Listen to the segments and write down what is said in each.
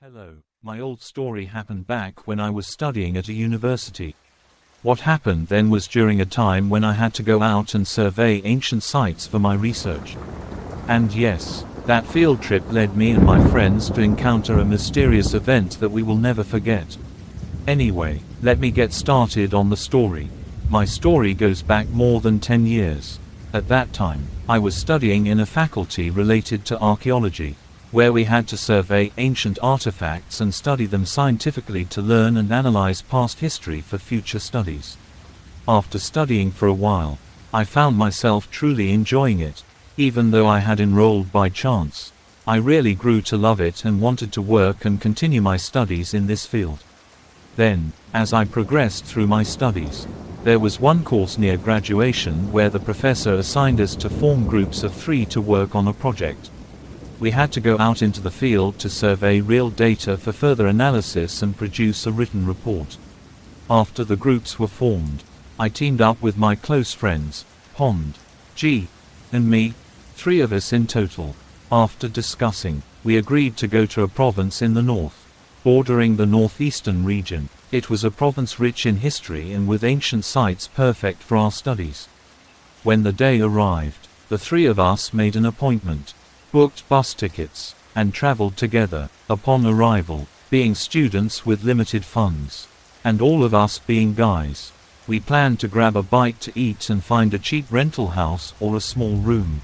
Hello, my old story happened back when I was studying at a university. What happened then was during a time when I had to go out and survey ancient sites for my research. And yes, that field trip led me and my friends to encounter a mysterious event that we will never forget. Anyway, let me get started on the story. My story goes back more than 10 years. At that time, I was studying in a faculty related to archaeology, where we had to survey ancient artifacts and study them scientifically to learn and analyze past history for future studies. After studying for a while, I found myself truly enjoying it, even though I had enrolled by chance. I really grew to love it and wanted to work and continue my studies in this field. Then, as I progressed through my studies, there was one course near graduation where the professor assigned us to form groups of 3 to work on a project. We had to go out into the field to survey real data for further analysis and produce a written report. After the groups were formed, I teamed up with my close friends, Pond, G, and me, 3 of us in total. After discussing, we agreed to go to a province in the north, bordering the northeastern region. It was a province rich in history and with ancient sites perfect for our studies. When the day arrived, the 3 of us made an appointment, booked bus tickets, and traveled together. Upon arrival, being students with limited funds, and all of us being guys, we planned to grab a bite to eat and find a cheap rental house or a small room.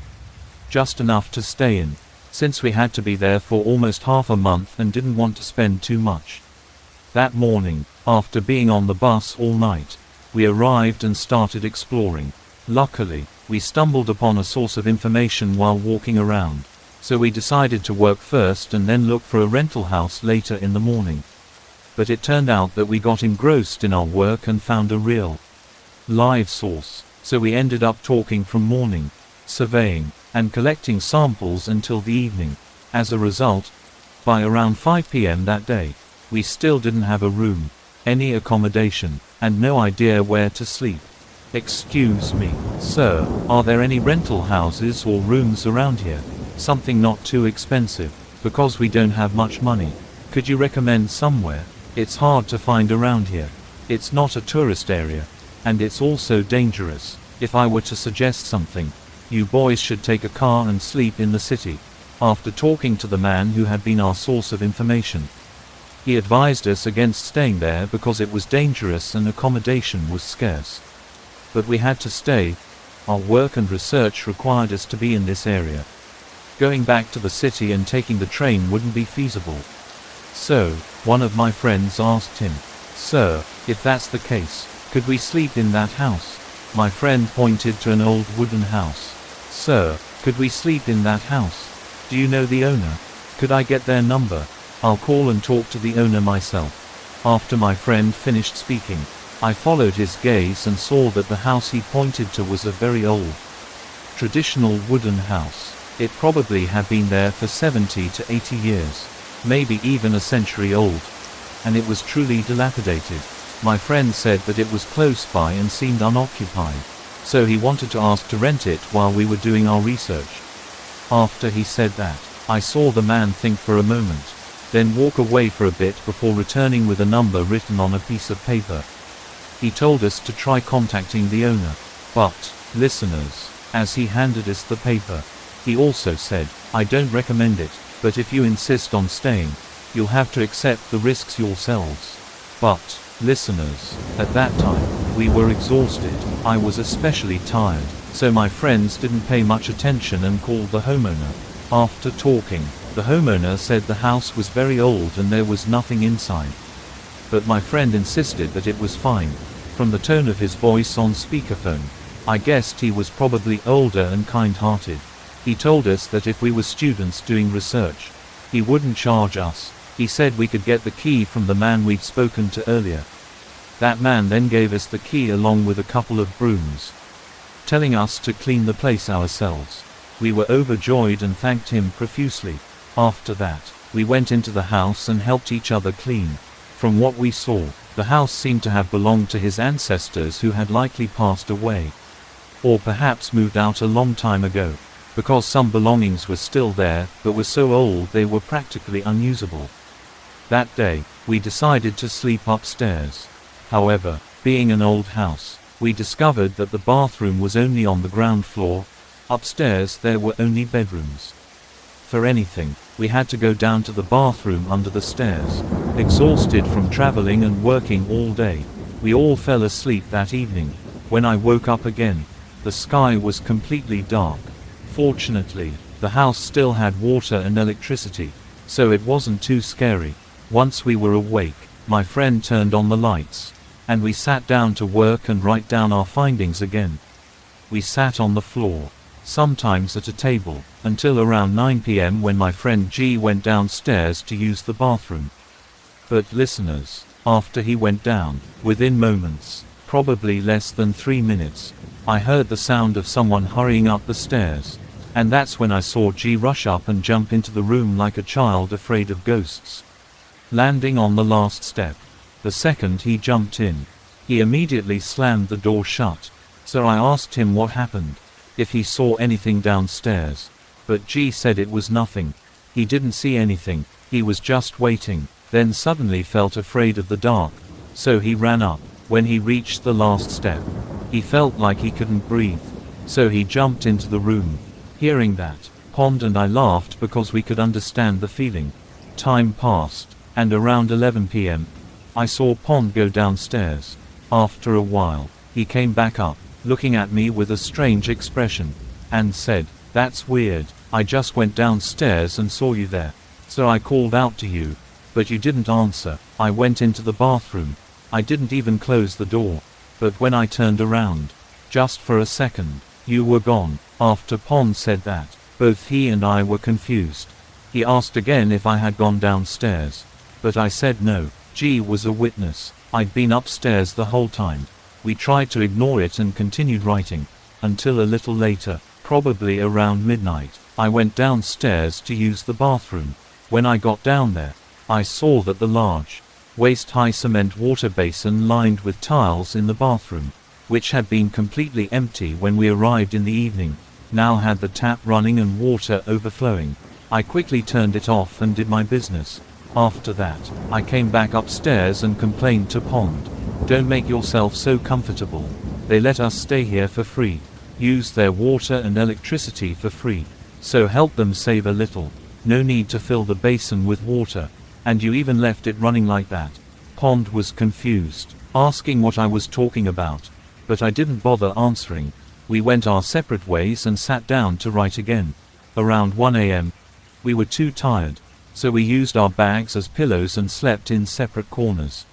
Just enough to stay in, since we had to be there for almost half a month and didn't want to spend too much. That morning, after being on the bus all night, we arrived and started exploring. Luckily, we stumbled upon a source of information while walking around, so we decided to work first and then look for a rental house later in the morning. But it turned out that we got engrossed in our work and found a real, live source, so we ended up talking from morning, surveying, and collecting samples until the evening. As a result, by around 5 p.m. that day, we still didn't have a room, any accommodation, and no idea where to sleep. "Excuse me, sir, are there any rental houses or rooms around here? Something not too expensive, because we don't have much money. Could you recommend somewhere? It's hard to find around here. It's not a tourist area, and it's also dangerous. If I were to suggest something, you boys should take a car and sleep in the city." After talking to the man who had been our source of information, he advised us against staying there because it was dangerous and accommodation was scarce. But we had to stay. Our work and research required us to be in this area. Going back to the city and taking the train wouldn't be feasible. So, one of my friends asked him, "Sir, if that's the case, could we sleep in that house?" My friend pointed to an old wooden house. "Sir, could we sleep in that house? Do you know the owner? Could I get their number? I'll call and talk to the owner myself." After my friend finished speaking, I followed his gaze and saw that the house he pointed to was a very old, traditional wooden house. It probably had been there for 70 to 80 years, maybe even a century old, and it was truly dilapidated. My friend said that it was close by and seemed unoccupied, so he wanted to ask to rent it while we were doing our research. After he said that, I saw the man think for a moment, then walk away for a bit before returning with a number written on a piece of paper. He told us to try contacting the owner. But, listeners, as he handed us the paper, he also said, "I don't recommend it, but if you insist on staying, you'll have to accept the risks yourselves." But, listeners, at that time, we were exhausted. I was especially tired, so my friends didn't pay much attention and called the homeowner. After talking, the homeowner said the house was very old and there was nothing inside. But my friend insisted that it was fine. From the tone of his voice on speakerphone, I guessed he was probably older and kind-hearted. He told us that if we were students doing research, he wouldn't charge us. He said we could get the key from the man we'd spoken to earlier. That man then gave us the key along with a couple of brooms, telling us to clean the place ourselves. We were overjoyed and thanked him profusely. After that, we went into the house and helped each other clean. From what we saw, the house seemed to have belonged to his ancestors who had likely passed away, or perhaps moved out a long time ago, because some belongings were still there, but were so old they were practically unusable. That day, we decided to sleep upstairs. However, being an old house, we discovered that the bathroom was only on the ground floor. Upstairs there were only bedrooms. For anything, we had to go down to the bathroom under the stairs. Exhausted from traveling and working all day, we all fell asleep that evening. When I woke up again, the sky was completely dark. Fortunately, the house still had water and electricity, so it wasn't too scary. Once we were awake, my friend turned on the lights, and we sat down to work and write down our findings again. We sat on the floor, sometimes at a table, until around 9 p.m. when my friend G went downstairs to use the bathroom. But listeners, after he went down, within moments, probably less than 3 minutes, I heard the sound of someone hurrying up the stairs, and that's when I saw G rush up and jump into the room like a child afraid of ghosts. Landing on the last step, the second he jumped in, he immediately slammed the door shut. So I asked him what happened, if he saw anything downstairs, but G said it was nothing. He didn't see anything, he was just waiting, then suddenly felt afraid of the dark, so he ran up. When he reached the last step, he felt like he couldn't breathe, so he jumped into the room. Hearing that, Pond and I laughed because we could understand the feeling. Time passed, and around 11 p.m., I saw Pond go downstairs. After a while, he came back up, looking at me with a strange expression, and said, "That's weird, I just went downstairs and saw you there. So I called out to you, but you didn't answer. I went into the bathroom. I didn't even close the door. But when I turned around, just for a second, you were gone." After Pond said that, both he and I were confused. He asked again if I had gone downstairs, but I said no. G was a witness. I'd been upstairs the whole time. We tried to ignore it and continued writing, until a little later, probably around midnight, I went downstairs to use the bathroom. When I got down there, I saw that the large, waist-high cement water basin lined with tiles in the bathroom, which had been completely empty when we arrived in the evening, now had the tap running and water overflowing. I quickly turned it off and did my business. After that, I came back upstairs and complained to Pond. "Don't make yourself so comfortable. They let us stay here for free, use their water and electricity for free, so help them save a little. No need to fill the basin with water, and you even left it running like that." Pond was confused, asking what I was talking about, but I didn't bother answering. We went our separate ways and sat down to write again. Around 1 a.m., we were too tired, so we used our bags as pillows and slept in separate corners.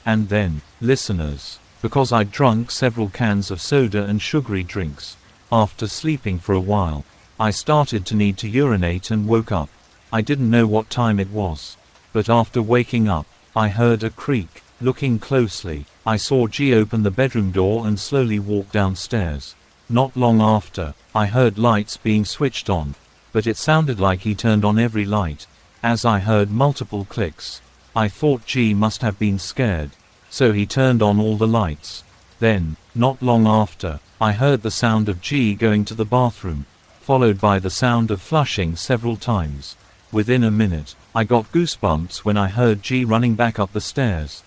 And then, listeners, because I'd drunk several cans of soda and sugary drinks, after sleeping for a while, I started to need to urinate and woke up. I didn't know what time it was, but after waking up, I heard a creak. Looking closely, I saw G open the bedroom door and slowly walk downstairs. Not long after, I heard lights being switched on, but it sounded like he turned on every light, as I heard multiple clicks. I thought G must have been scared, so he turned on all the lights. Then, not long after, I heard the sound of G going to the bathroom, followed by the sound of flushing several times. Within a minute, I got goosebumps when I heard G running back up the stairs.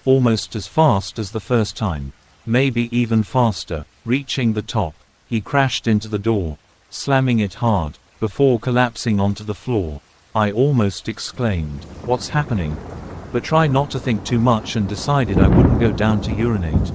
Almost as fast as the first time, maybe even faster. Reaching the top, he crashed into the door, slamming it hard, before collapsing onto the floor. I almost exclaimed, "What's happening?" but tried not to think too much and decided I wouldn't go down to urinate.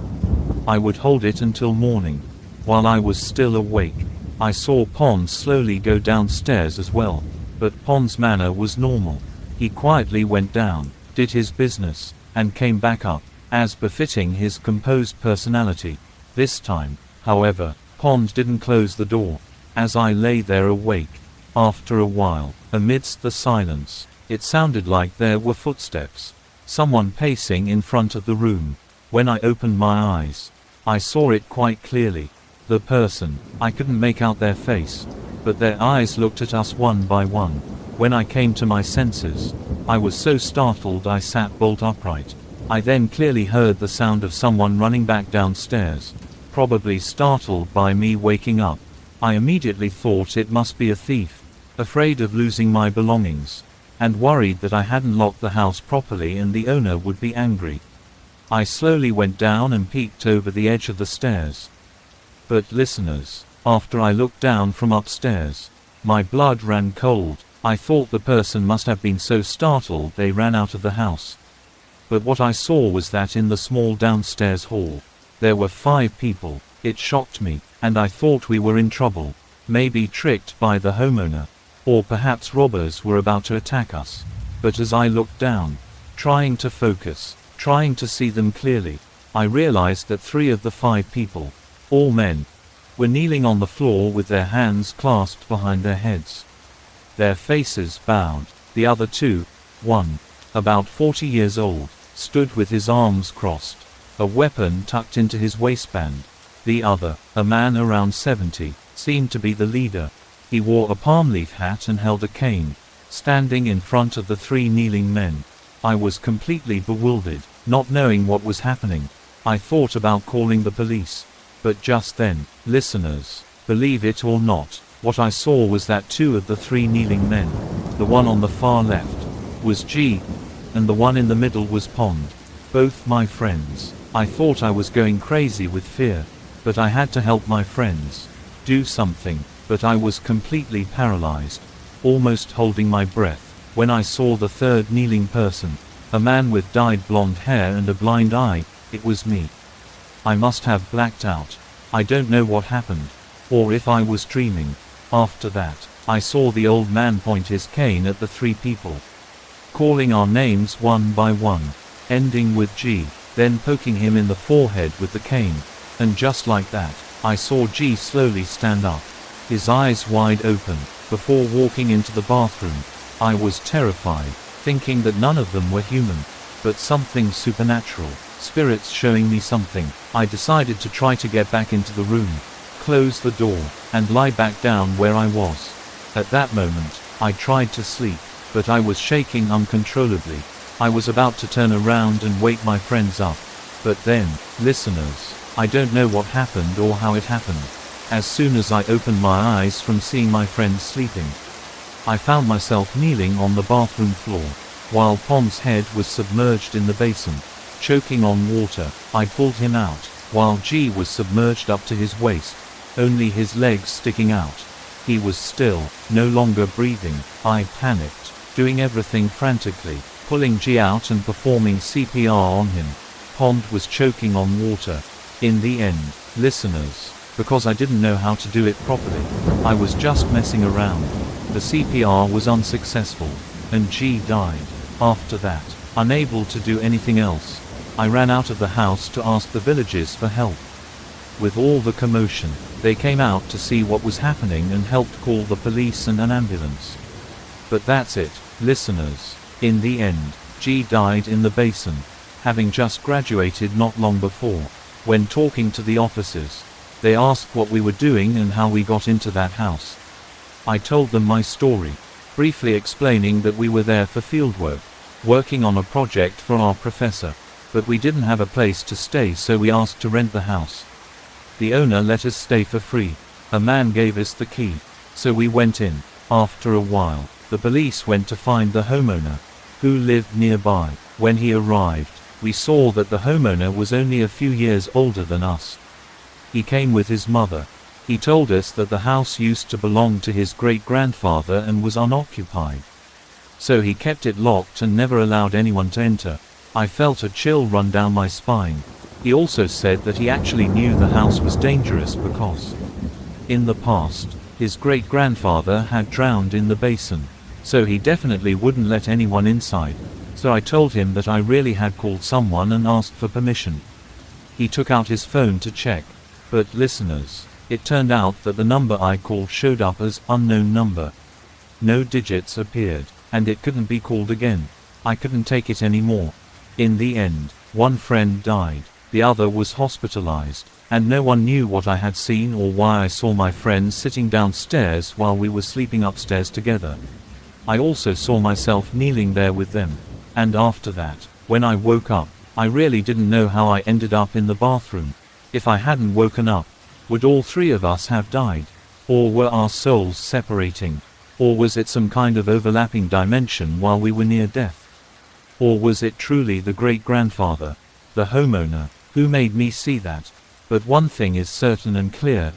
I would hold it until morning. While I was still awake, I saw Pond slowly go downstairs as well, but Pond's manner was normal. He quietly went down, did his business, and came back up, as befitting his composed personality. This time, however, Pond didn't close the door. As I lay there awake, after a while, amidst the silence, it sounded like there were footsteps, someone pacing in front of the room. When I opened my eyes, I saw it quite clearly. The person, I couldn't make out their face, but their eyes looked at us one by one. When I came to my senses, I was so startled I sat bolt upright. I then clearly heard the sound of someone running back downstairs, probably startled by me waking up. I immediately thought it must be a thief, afraid of losing my belongings. and worried that I hadn't locked the house properly and the owner would be angry. I slowly went down and peeked over the edge of the stairs. But listeners, after I looked down from upstairs, my blood ran cold. I thought the person must have been so startled they ran out of the house. But what I saw was that in the small downstairs hall, there were 5 people. It shocked me, and I thought we were in trouble, maybe tricked by the homeowner, or perhaps robbers were about to attack us. But as I looked down, trying to focus, trying to see them clearly, I realized that 3 of the 5 people, all men, were kneeling on the floor with their hands clasped behind their heads. Their faces bowed. The other 2, one, about 40 years old, stood with his arms crossed, a weapon tucked into his waistband. The other, a man around 70, seemed to be the leader. He wore a palm leaf hat and held a cane, standing in front of the 3 kneeling men. I was completely bewildered, not knowing what was happening. I thought about calling the police. But just then, listeners, believe it or not, what I saw was that 2 of the 3 kneeling men, the one on the far left, was G, and the one in the middle was Pond. Both my friends. I thought I was going crazy with fear, but I had to help my friends. Do something, but I was completely paralyzed, almost holding my breath, when I saw the 3rd kneeling person, a man with dyed blonde hair and a blind eye. It was me. I must have blacked out. I don't know what happened, or if I was dreaming. After that, I saw the old man point his cane at the 3 people, calling our names one by one, ending with G, then poking him in the forehead with the cane. And just like that, I saw G slowly stand up, his eyes wide open, before walking into the bathroom. I was terrified, thinking that none of them were human, but something supernatural, spirits showing me something. I decided to try to get back into the room, close the door, and lie back down where I was. At that moment, I tried to sleep, but I was shaking uncontrollably. I was about to turn around and wake my friends up. But then, listeners, I don't know what happened or how it happened. As soon as I opened my eyes from seeing my friends sleeping, I found myself kneeling on the bathroom floor, while Pond's head was submerged in the basin, choking on water. I pulled him out, while G was submerged up to his waist, only his legs sticking out. He was still, no longer breathing. I panicked, doing everything frantically, pulling G out and performing CPR on him. Pond was choking on water. In the end, listeners, because I didn't know how to do it properly, I was just messing around. The CPR was unsuccessful, and G died. After that, unable to do anything else, I ran out of the house to ask the villagers for help. With all the commotion, they came out to see what was happening and helped call the police and an ambulance. But that's it, listeners. In the end, G died in the basin, having just graduated not long before. When talking to the officers, they asked what we were doing and how we got into that house. I told them my story, briefly explaining that we were there for fieldwork, working on a project for our professor, but we didn't have a place to stay, so we asked to rent the house. The owner let us stay for free. A man gave us the key, so we went in. After a while, the police went to find the homeowner, who lived nearby. When he arrived, we saw that the homeowner was only a few years older than us. He came with his mother. He told us that the house used to belong to his great-grandfather and was unoccupied, so he kept it locked and never allowed anyone to enter. I felt a chill run down my spine. He also said that he actually knew the house was dangerous because, in the past, his great-grandfather had drowned in the basin, so he definitely wouldn't let anyone inside. So I told him that I really had called someone and asked for permission. He took out his phone to check, but listeners, it turned out that the number I called showed up as unknown number. No digits appeared, and it couldn't be called again. I couldn't take it anymore. In the end, one friend died, the other was hospitalized, and no one knew what I had seen or why I saw my friends sitting downstairs while we were sleeping upstairs together. I also saw myself kneeling there with them. And after that, when I woke up, I really didn't know how I ended up in the bathroom. If I hadn't woken up, would all 3 of us have died? Or were our souls separating? Or was it some kind of overlapping dimension while we were near death? Or was it truly the great-grandfather, the homeowner, who made me see that? But one thing is certain and clear: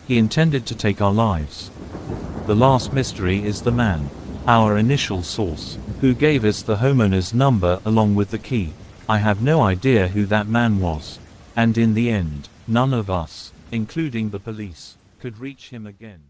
he intended to take our lives. The last mystery is the man, our initial source, who gave us the homeowner's number along with the key. I have no idea who that man was. And in the end, none of us, including the police, could reach him again.